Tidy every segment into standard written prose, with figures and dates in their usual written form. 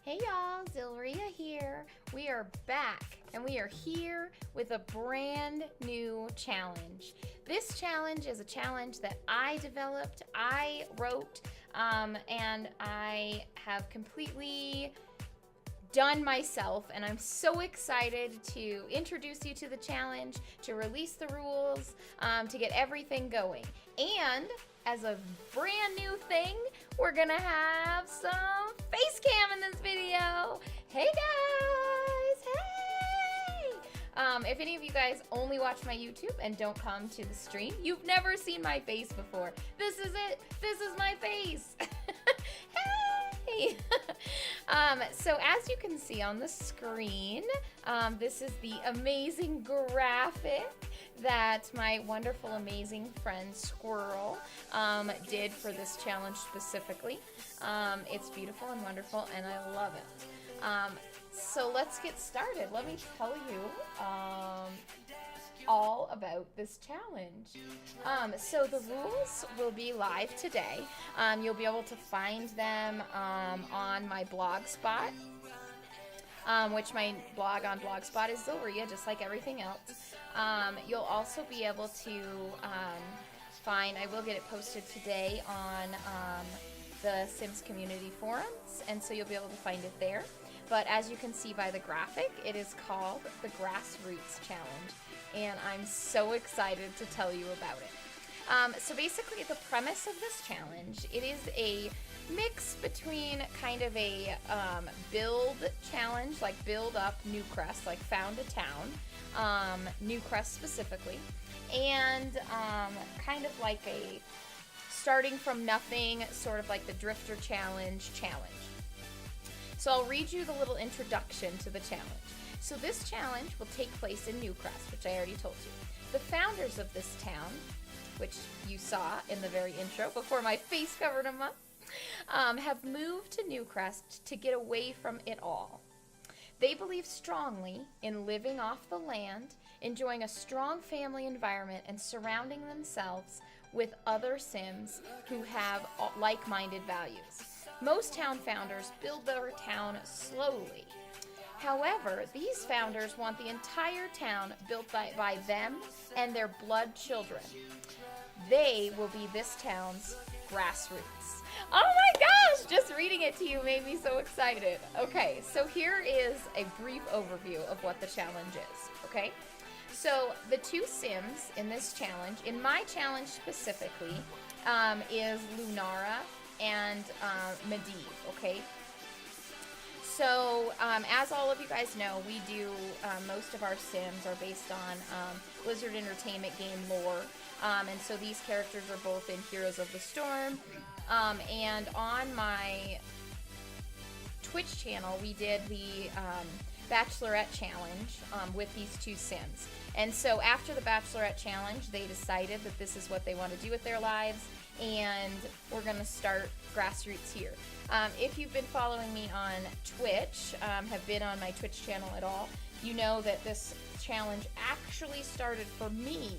Hey y'all, Zylria here. We are back and we are here with a brand new challenge. This challenge is a challenge that I developed, I wrote, and I have completely done myself, and I'm so excited to introduce you to the challenge, to release the rules, to get everything going. And as a brand new thing, we're gonna have some face cam in this video. Hey guys, hey! If any of you guys only watch my YouTube and don't come to the stream, you've never seen my face before. This is it, this is my face. Hey! So as you can see on the screen, this is the amazing graphic that my wonderful, amazing friend Squirrel did for this challenge specifically. It's beautiful and wonderful, and I love it. So let's get started. Let me tell you all about this challenge. So the rules will be live today. You'll be able to find them on my blogspot, which my blog on Blogspot is Zylria, just like everything else. You'll also be able to find, I will get it posted today on the Sims community forums, and so you'll be able to find it there. But as you can see by the graphic, it is called the Grassroots Challenge, and I'm so excited to tell you about it. So basically the premise of this challenge, it is a mix between kind of a build challenge, like build up Newcrest, like found a town, Newcrest specifically, and kind of like a starting from nothing, sort of like the Drifter Challenge. So I'll read you the little introduction to the challenge. So this challenge will take place in Newcrest, which I already told you. The founders of this town, which you saw in the very intro before my face covered them up, have moved to Newcrest to get away from it all. They believe strongly in living off the land, enjoying a strong family environment, and surrounding themselves with other Sims who have like-minded values. Most town founders build their town slowly. However, these founders want the entire town built by them and their blood children. They will be this town's grassroots. Oh my gosh, just reading it to you made me so excited. Okay, so here is a brief overview of what the challenge is, okay? So the two Sims in this challenge, in my challenge specifically, is Lunara and Medivh, okay? So, as all of you guys know, we do, most of our Sims are based on Blizzard Entertainment game lore, and so these characters are both in Heroes of the Storm, and on my Twitch channel, we did the Bachelorette Challenge with these two Sims. And so after the Bachelorette Challenge, they decided that this is what they want to do with their lives, and we're going to start Grassroots here. If you've been following me on Twitch, have been on my Twitch channel at all, you know that this challenge actually started for me,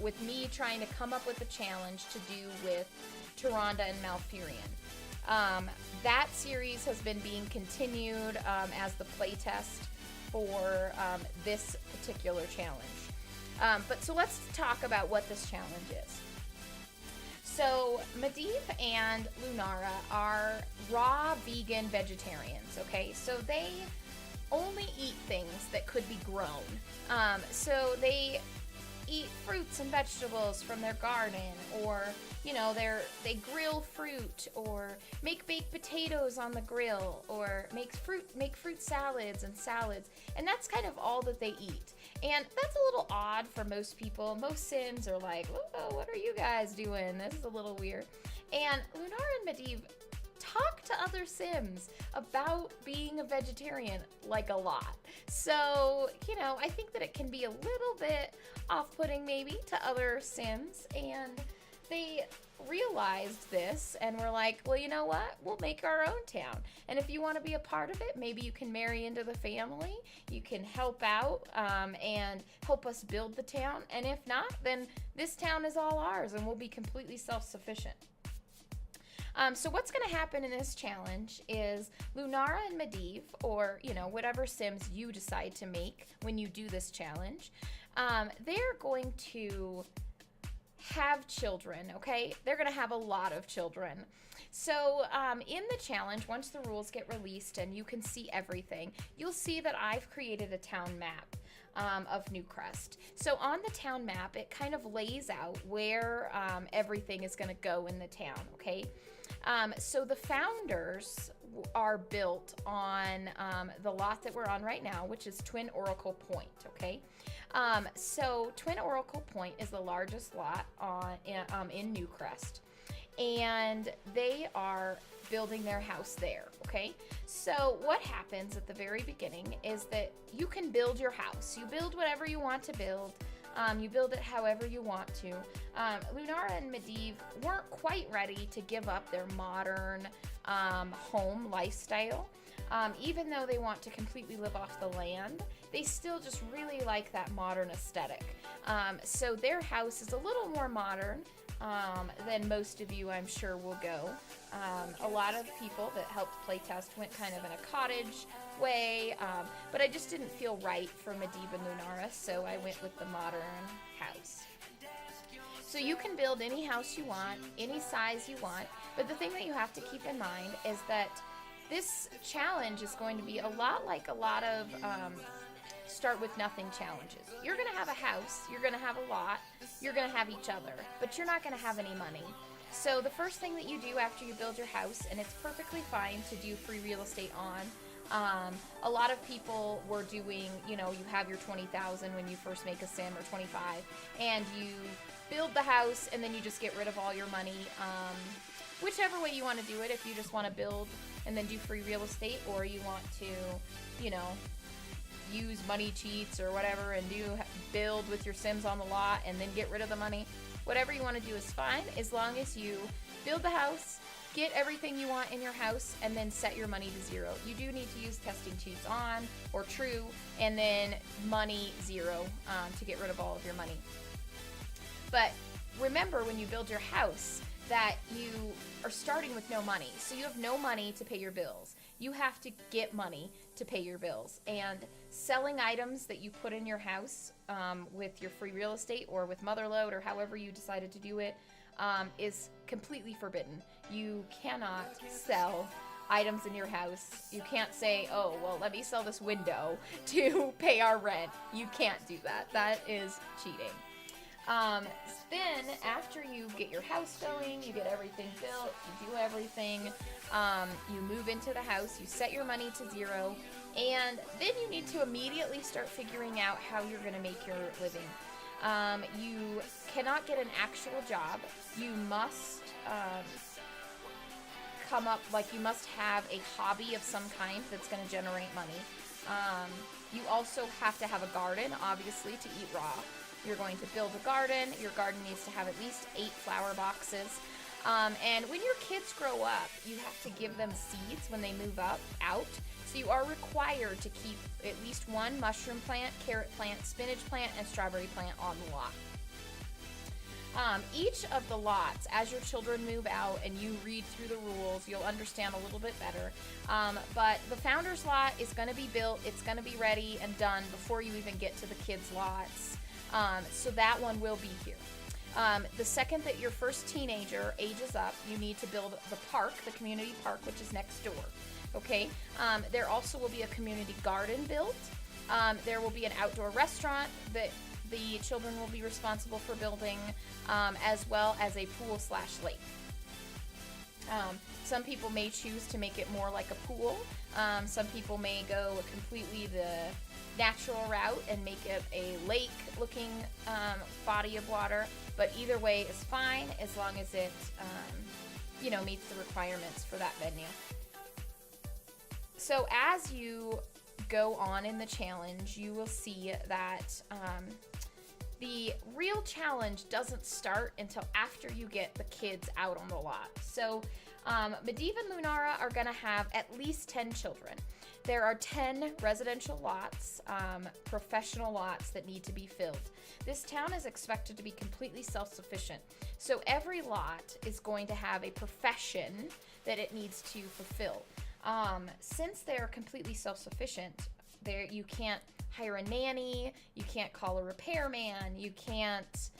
with me trying to come up with a challenge to do with Tyrande and Malfurion. That series has been being continued as the playtest for this particular challenge. But so let's talk about what this challenge is. So Medivh and Lunara are raw vegan vegetarians, okay? So they only eat things that could be grown. So they eat fruits and vegetables from their garden, or you know, they grill fruit, or make baked potatoes on the grill, or make fruit salads, and that's kind of all that they eat. And that's a little odd for most people. Most Sims are like, "Whoa, what are you guys doing? This is a little weird." And Lunara and Medivh talk to other Sims about being a vegetarian like a lot. So, you know, I think that it can be a little bit off-putting maybe to other Sims, and they realized this and were like, well, you know what? We'll make our own town. And if you want to be a part of it, maybe you can marry into the family. You can help out and help us build the town. And if not, then this town is all ours and we'll be completely self-sufficient. So what's going to happen in this challenge is Lunara and Medivh, or, you know, whatever Sims you decide to make when you do this challenge, they're going to have children, okay? They're going to have a lot of children. So in the challenge, once the rules get released and you can see everything, you'll see that I've created a town map of Newcrest. So on the town map, it kind of lays out where everything is going to go in the town, okay? So the founders are built on the lot that we're on right now, which is Twin Oracle Point, okay? So Twin Oracle Point is the largest lot in Newcrest, and they are building their house there, okay? So what happens at the very beginning is that you can build your house. You build whatever you want to build. You build it however you want to. Lunara and Medivh weren't quite ready to give up their modern home lifestyle. Even though they want to completely live off the land, they still just really like that modern aesthetic. So their house is a little more modern than most of you, I'm sure, will go. A lot of people that helped playtest went kind of in a cottage way, but I just didn't feel right for Medivh and Lunara, so I went with the modern house. So you can build any house you want, any size you want, but the thing that you have to keep in mind is that this challenge is going to be a lot like a lot of start with nothing challenges. You're going to have a house, you're going to have a lot, you're going to have each other, but you're not going to have any money. So the first thing that you do after you build your house, and it's perfectly fine to do free real estate on, a lot of people were doing, you know, you have your 20,000 when you first make a sim, or 25, and you build the house and then you just get rid of all your money. Whichever way you want to do it, if you just want to build and then do free real estate, or you want to, you know, use money cheats or whatever and build with your Sims on the lot and then get rid of the money. Whatever you want to do is fine, as long as you build the house, get everything you want in your house, and then set your money to 0. You do need to use testing cheats on or true, and then money 0 to get rid of all of your money. But remember, when you build your house, that you are starting with no money. So you have no money to pay your bills. You have to get money to pay your bills. And selling items that you put in your house with your free real estate or with Motherload or however you decided to do it is completely forbidden. You cannot sell items in your house. You can't say, oh, well, let me sell this window to pay our rent. You can't do that. That is cheating. Then after you get your house going, you get everything built, you do everything, you move into the house, you set your money to 0, and then you need to immediately start figuring out how you're going to make your living. You cannot get an actual job. You must you must have a hobby of some kind that's going to generate money. You also have to have a garden, obviously, to eat raw. You're going to build a garden. Your garden needs to have at least 8 flower boxes. And when your kids grow up, you have to give them seeds when they move out. So you are required to keep at least 1 mushroom plant, carrot plant, spinach plant, and strawberry plant on the lot. Each of the lots, as your children move out and you read through the rules, you'll understand a little bit better. But the founder's lot is going to be built. It's going to be ready and done before you even get to the kids' lots. So that one will be here. The second that your first teenager ages up, you need to build the park, the community park, which is next door. Okay? There also will be a community garden built. There will be an outdoor restaurant that the children will be responsible for building, as well as a pool/lake. Some people may choose to make it more like a pool. Some people may go completely the natural route and make it a lake-looking body of water. But either way is fine, as long as it, meets the requirements for that venue. So as you go on in the challenge, you will see that the real challenge doesn't start until after you get the kids out on the lot. So Medivh and Lunara are going to have at least 10 children. There are 10 residential lots, professional lots that need to be filled. This town is expected to be completely self-sufficient. So every lot is going to have a profession that it needs to fulfill. Since they're completely self-sufficient, you can't hire a nanny, you can't call a repairman, you can't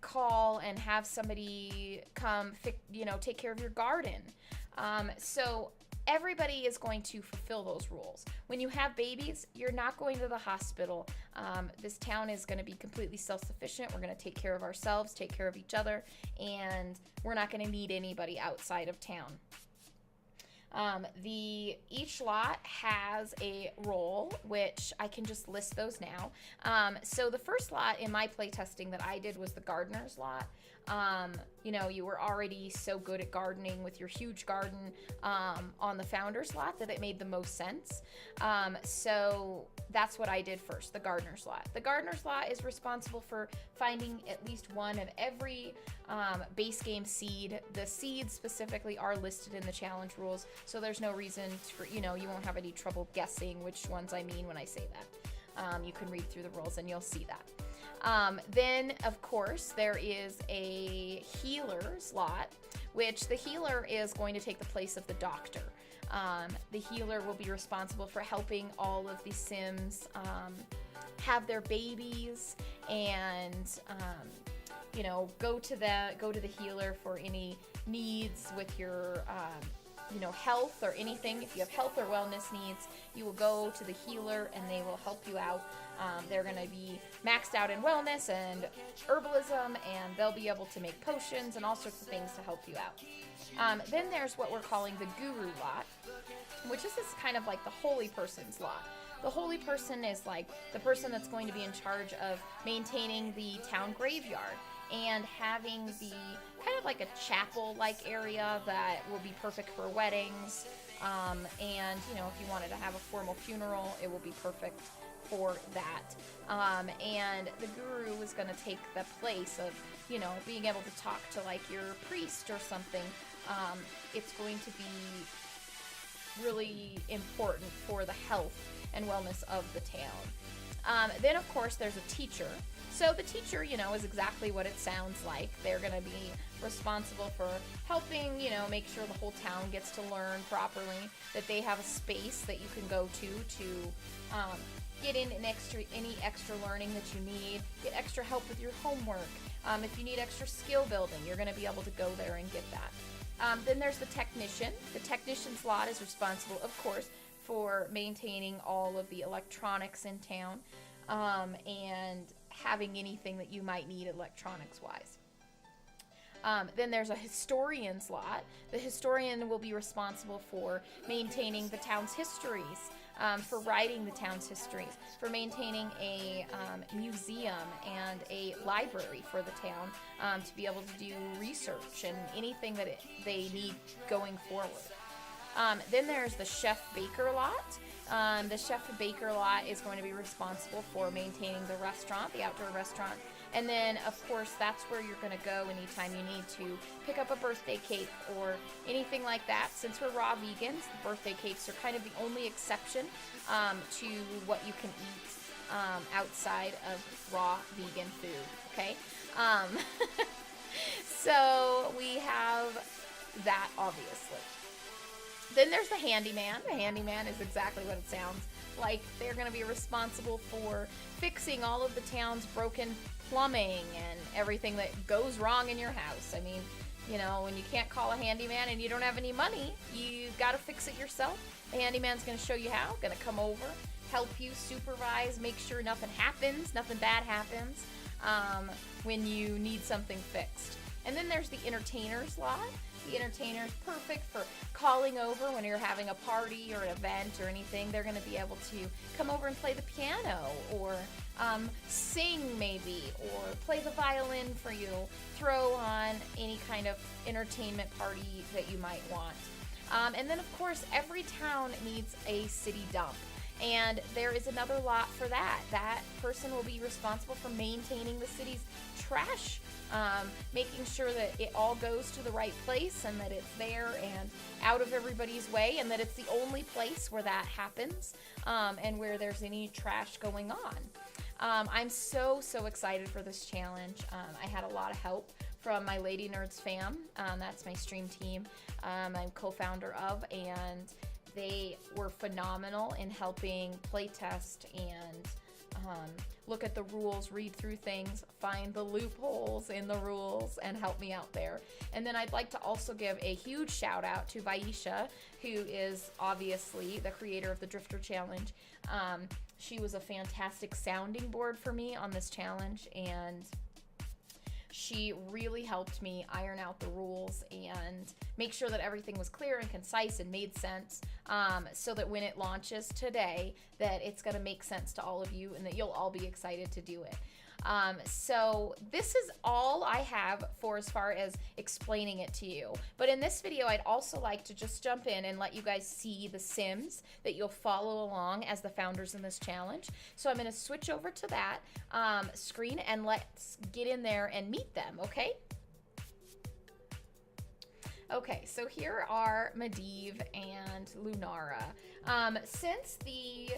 call and have somebody come take care of your garden. So everybody is going to fulfill those rules. When you have babies, you're not going to the hospital. This town is going to be completely self-sufficient. We're going to take care of ourselves, take care of each other, and we're not going to need anybody outside of town. Each lot has a role, which I can just list those now. So the first lot in my play testing that I did was the gardener's lot. You were already so good at gardening with your huge garden on the founder's lot that it made the most sense. So that's what I did first, the gardener's lot. The gardener's lot is responsible for finding at least one of every base game seed. The seeds specifically are listed in the challenge rules, so there's no reason for, you won't have any trouble guessing which ones I mean when I say that. You can read through the rules and you'll see that. Then, of course, there is a healer's lot, which the healer is going to take the place of the doctor. The healer will be responsible for helping all of the Sims have their babies and, go to the healer for any needs with your health or anything. If you have health or wellness needs, you will go to the healer and they will help you out. They're going to be maxed out in wellness and herbalism, and they'll be able to make potions and all sorts of things to help you out. Then there's what we're calling the guru lot, which is kind of like the holy person's lot. The holy person is like the person that's going to be in charge of maintaining the town graveyard and having the kind of like a chapel-like area that will be perfect for weddings. And, if you wanted to have a formal funeral, it will be perfect for that. And the guru is going to take the place of, being able to talk to like your priest or something. It's going to be really important for the health and wellness of the town. Then, of course, there's a teacher. So the teacher, is exactly what it sounds like. They're going to be responsible for helping, make sure the whole town gets to learn properly, that they have a space that you can go to get in any extra learning that you need, get extra help with your homework. If you need extra skill building, you're going to be able to go there and get that. Then there's the technician. The technician's lot is responsible, of course, for maintaining all of the electronics in town and having anything that you might need electronics-wise. Then there's a historian's lot. The historian will be responsible for maintaining the town's histories, for writing the town's histories, for maintaining a museum and a library for the town, to be able to do research and anything that they need going forward. Then there's the chef-baker lot. The chef-baker lot is going to be responsible for maintaining the restaurant, the outdoor restaurant. And then, of course, that's where you're going to go anytime you need to pick up a birthday cake or anything like that. Since we're raw vegans, the birthday cakes are kind of the only exception to what you can eat outside of raw vegan food, okay? So we have that, obviously. Then there's the handyman. The handyman is exactly what it sounds like. They're going to be responsible for fixing all of the town's broken plumbing and everything that goes wrong in your house. I mean, when you can't call a handyman and you don't have any money, you got to fix it yourself. The handyman's going to show you how, going to come over, help you, supervise, make sure nothing bad happens when you need something fixed. And then there's the entertainer's lot. The entertainer is perfect for calling over when you're having a party or an event or anything. They're going to be able to come over and play the piano or sing maybe, or play the violin for you, throw on any kind of entertainment party that you might want. And then, of course, every town needs a city dump. And there is another lot for that. That person will be responsible for maintaining the city's trash, making sure that it all goes to the right place and that it's there and out of everybody's way, and that it's the only place where that happens, and where there's any trash going on. I'm so excited for this challenge. I had a lot of help from my Lady Nerds fam. That's my stream team I'm co-founder of, and they were phenomenal in helping playtest and look at the rules, read through things, find the loopholes in the rules, and help me out there. And then I'd like to also give a huge shout out to Vaisha, who is obviously the creator of the Drifter Challenge. She was a fantastic sounding board for me on this challenge, and she really helped me iron out the rules and make sure that everything was clear and concise and made sense, so that when it launches today, that it's going to make sense to all of you and that you'll all be excited to do it. So this is all I have for as far as explaining it to you. But in this video, I'd also like to just jump in and let you guys see the Sims that you'll follow along as the founders in this challenge. So I'm going to switch over to that screen and let's get in there and meet them, okay? Okay, so here are Medivh and Lunara. Since the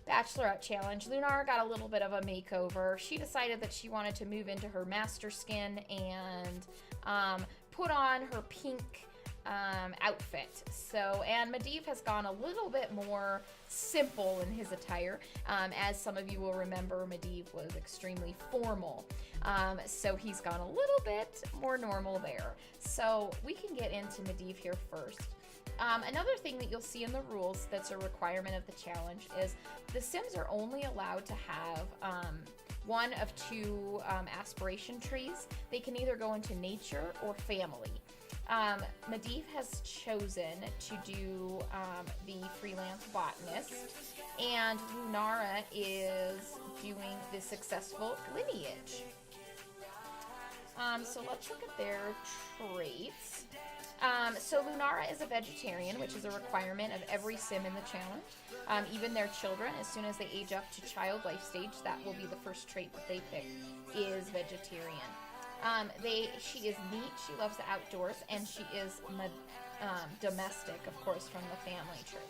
Bachelorette Challenge, Lunara got a little bit of a makeover. She decided that she wanted to move into her master skin and put on her pink outfit. So, and Medivh has gone a little bit more simple in his attire. As some of you will remember, Medivh was extremely formal. So he's gone a little bit more normal there. So we can get into Medivh here first. Another thing that you'll see in the rules that's a requirement of the challenge is the Sims are only allowed to have one of two aspiration trees. They can either go into nature or family. Medivh has chosen to do the freelance botanist, and Lunara is doing the successful lineage. So let's look at their traits. So Lunara is a vegetarian, which is a requirement of every sim in the challenge. Even their children, as soon as they age up to child life stage, that will be the first trait that they pick, is vegetarian. She is neat, she loves the outdoors, and she is domestic, of course, from the family trait.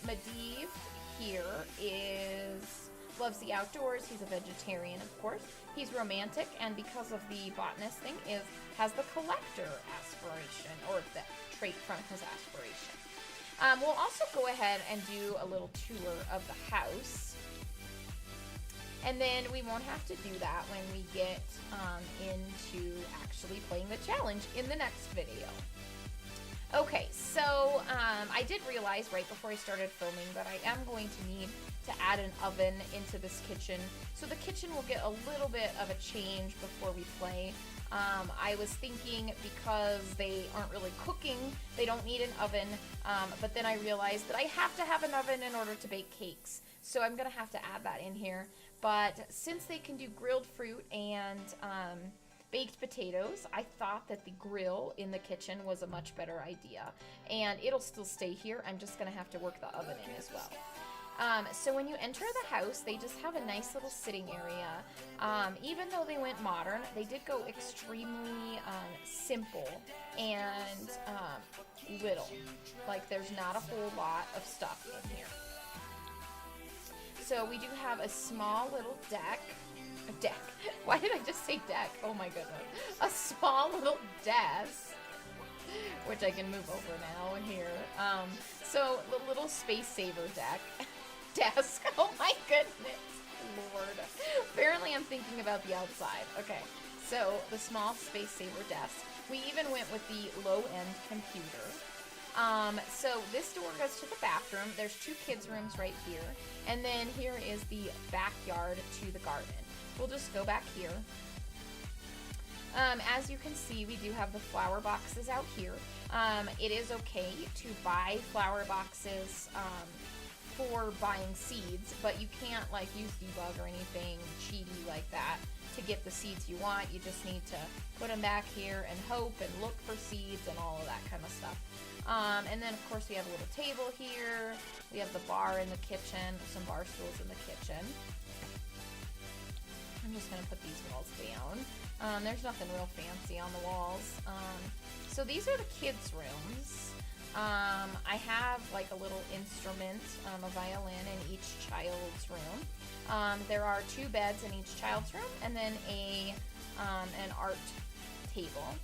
Medivh here loves the outdoors. He's a vegetarian, of course. He's romantic, and because of the botanist thing, has the collector aspiration, or the trait from his aspiration. We'll also go ahead and do a little tour of the house, and then we won't have to do that when we get into actually playing the challenge in the next video. Okay, so I did realize right before I started filming that I am going to need to add an oven into this kitchen. So the kitchen will get a little bit of a change before we play. I was thinking because they aren't really cooking, they don't need an oven, but then I realized that I have to have an oven in order to bake cakes. So I'm going to have to add that in here. But since they can do grilled fruit and baked potatoes, I thought that the grill in the kitchen was a much better idea. And it'll still stay here. I'm just going to have to work the oven in as well. So when you enter the house, they just have a nice little sitting area. Even though they went modern, they did go extremely simple and little. Like, there's not a whole lot of stuff in here. So we do have a small little deck. Why did I just say deck? Oh my goodness. A small little desk, which I can move over now here. So the little space saver desk. Oh my goodness, Lord. Apparently I'm thinking about the outside. Okay, so the small space saver desk. We even went with the low-end computer. So this door goes to the bathroom. There's two kids' rooms right here. And then here is the backyard to the garden. We'll just go back here. As you can see, we do have the flower boxes out here. It is okay to buy flower boxes for buying seeds, but you can't like use debug or anything cheaty like that to get the seeds you want. You just need to put them back here and hope and look for seeds and all of that kind of stuff. And then of course we have a little table here. We have the bar in the kitchen, some bar stools in the kitchen. I'm just gonna put these walls down. There's nothing real fancy on the walls. So these are the kids' rooms. I have like a little instrument, a violin in each child's room. There are 2 beds in each child's room, and then an art table.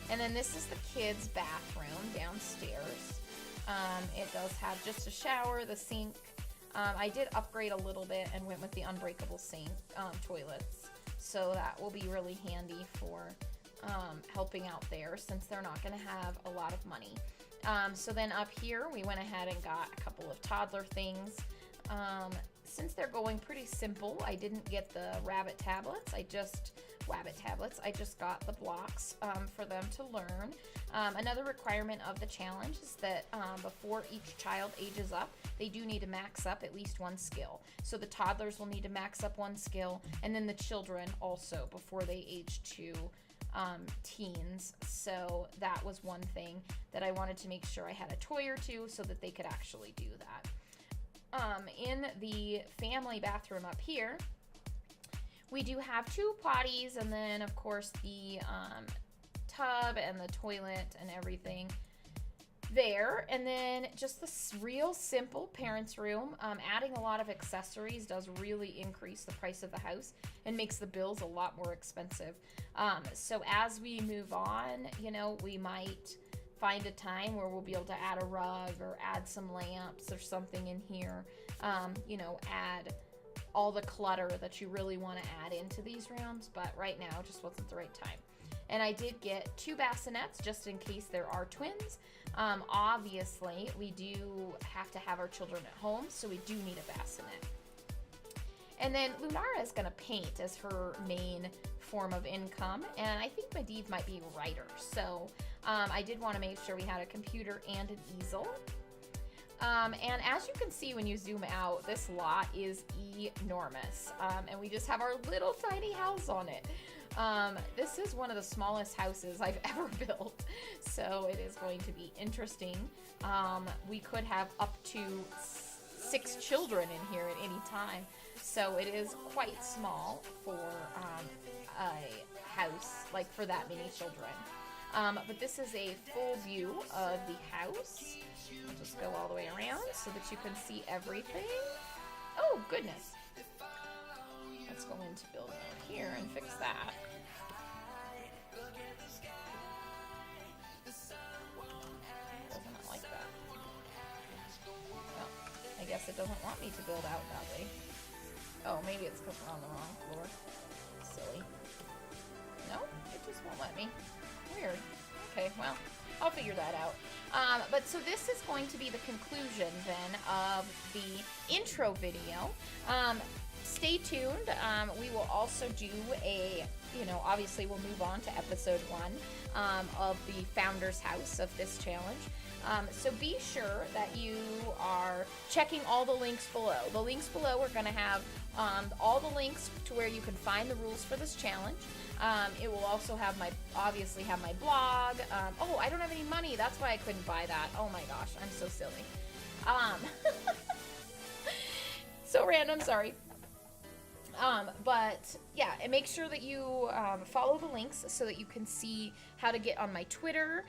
And then this is the kids' bathroom downstairs. It does have just a shower, the sink. I did upgrade a little bit and went with the unbreakable sink toilets, so that will be really handy for helping out there, since they're not going to have a lot of money. So then up here we went ahead and got a couple of toddler things. Since they're going pretty simple, I didn't get the rabbit tablets. I just got the blocks for them to learn. Another requirement of the challenge is that before each child ages up, they do need to max up at least 1 skill. So the toddlers will need to max up 1 skill, and then the children also before they age to teens. So that was one thing that I wanted to make sure I had a toy or 2 so that they could actually do that. In the family bathroom up here, we do have 2 potties, and then of course the tub and the toilet and everything there. And then just this real simple parents' room. Adding a lot of accessories does really increase the price of the house and makes the bills a lot more expensive. So as we move on, you know, we might find a time where we'll be able to add a rug or add some lamps or something in here. You know, add all the clutter that you really want to add into these rooms, but right now just wasn't the right time. And I did get 2 bassinets just in case there are twins. Obviously, we do have to have our children at home, so we do need a bassinet. And then Lunara is going to paint as her main form of income, and I think Medivh might be a writer, so I did want to make sure we had a computer and an easel. And as you can see when you zoom out, this lot is enormous, and we just have our little tiny house on it. This is one of the smallest houses I've ever built, so it is going to be interesting. We could have up to 6 children in here at any time, so it is quite small for a house, like for that many children. But this is a full view of the house. I'll just go all the way around so that you can see everything. Oh, goodness. Let's go into build mode here and fix that. Doesn't it like that? Well, I guess it doesn't want me to build out that way. Oh, maybe it's because we're on the wrong floor. Silly. No, it just won't let me. Weird. Okay, well, I'll figure that out. But so this is going to be the conclusion then of the intro video. Stay tuned. We will also do obviously we'll move on to episode 1 of the founder's house of this challenge. So be sure that you are checking all the links below. The links below are going to have all the links to where you can find the rules for this challenge. It will also have my blog. Oh, I don't have any money. That's why I couldn't buy that. Oh my gosh, I'm so silly. So random, sorry. But yeah, and make sure that you follow the links so that you can see how to get on my Twitter.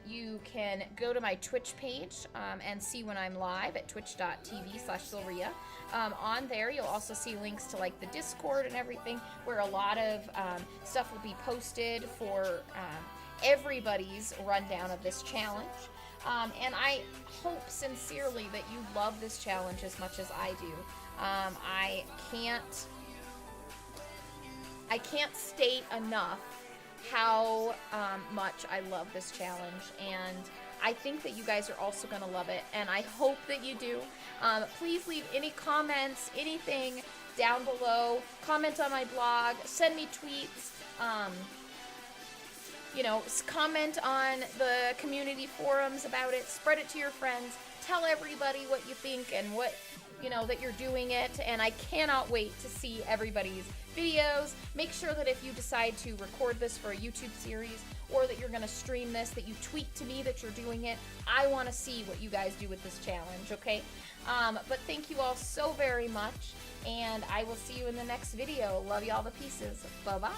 You can go to my Twitch page and see when I'm live at twitch.tv/Zylria. On there, you'll also see links to like the Discord and everything, where a lot of stuff will be posted for everybody's rundown of this challenge. And I hope sincerely that you love this challenge as much as I do. I can't state enough how much I love this challenge, and I think that you guys are also going to love it, and I hope that you do. Please leave any comments, anything down below. Comment on my blog, send me tweets, comment on the community forums about it, spread it to your friends. tell everybody what you think and what, you know, that you're doing it, and I cannot wait to see everybody's videos. Make sure that if you decide to record this for a YouTube series or that you're going to stream this, that you tweet to me that you're doing it. I want to see what you guys do with this challenge, okay? But thank you all so very much, and I will see you in the next video. Love y'all to pieces. Bye-bye.